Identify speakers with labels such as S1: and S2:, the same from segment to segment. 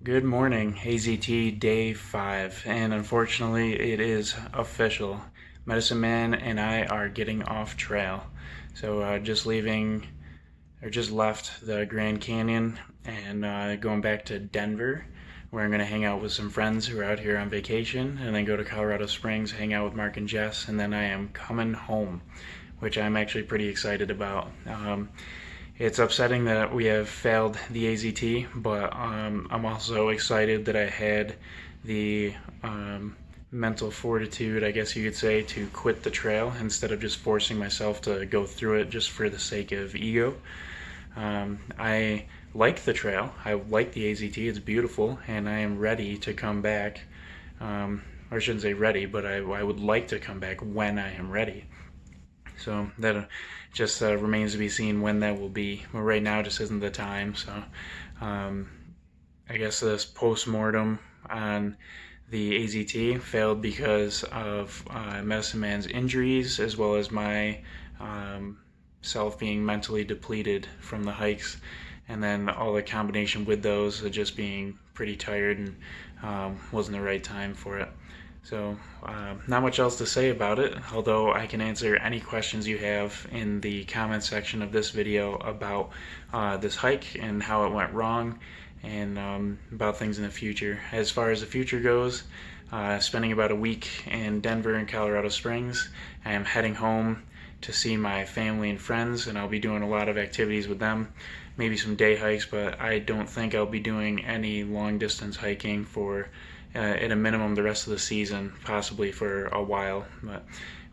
S1: Good morning, AZT day 5, and unfortunately it is official. Medicine Man and I are getting off trail. So just left the Grand Canyon and going back to Denver, where I'm going to hang out with some friends who are out here on vacation, and then go to Colorado Springs, hang out with Mark and Jess, and then I am coming home, which I'm actually pretty excited about. It's upsetting that we have failed the AZT, but I'm also excited that I had the mental fortitude, I guess you could say, to quit the trail instead of just forcing myself to go through it just for the sake of ego. I like the trail. I like the AZT. It's beautiful, and I am ready to come back. Or I shouldn't say ready, but I would like to come back when I am ready. So that just remains to be seen when that will be. But right now just isn't the time. So I guess this post-mortem on the AZT failed because of Medicine Man's injuries, as well as my self being mentally depleted from the hikes, and then all the combination with those just being pretty tired, and wasn't the right time for it. So not much else to say about it, although I can answer any questions you have in the comment section of this video about this hike and how it went wrong, and about things in the future. As far as the future goes, spending about a week in Denver and Colorado Springs. I am heading home to see my family and friends, and I'll be doing a lot of activities with them, maybe some day hikes, but I don't think I'll be doing any long distance hiking for at a minimum the rest of the season, possibly for a while. But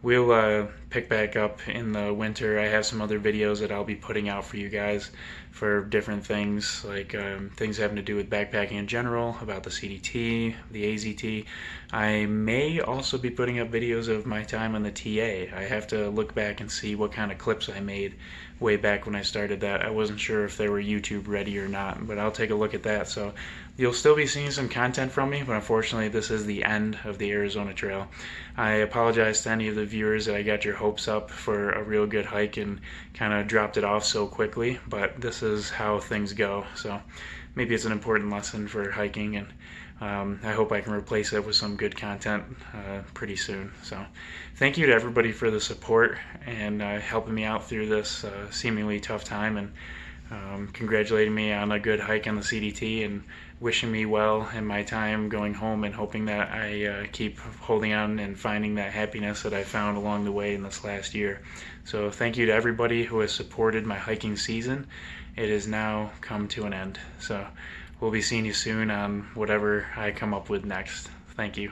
S1: we'll pick back up in the winter. I have some other videos that I'll be putting out for you guys for different things, like things having to do with backpacking in general, about the CDT, the AZT. I may also be putting up videos of my time on the TA. I have to look back and see what kind of clips I made way back when I started that. I wasn't sure if they were YouTube ready or not, but I'll take a look at that. So you'll still be seeing some content from me, but unfortunately this is the end of the Arizona Trail. I apologize to any of the viewers that I got your hopes up for a real good hike and kind of dropped it off so quickly, but this is how things go. So maybe it's an important lesson for hiking, and I hope I can replace it with some good content pretty soon. So thank you to everybody for the support and helping me out through this seemingly tough time, and congratulating me on a good hike on the CDT, and wishing me well in my time going home, and hoping that I keep holding on and finding that happiness that I found along the way in this last year. So thank you to everybody who has supported my hiking season. It has now come to an end. So we'll be seeing you soon on whatever I come up with next. Thank you.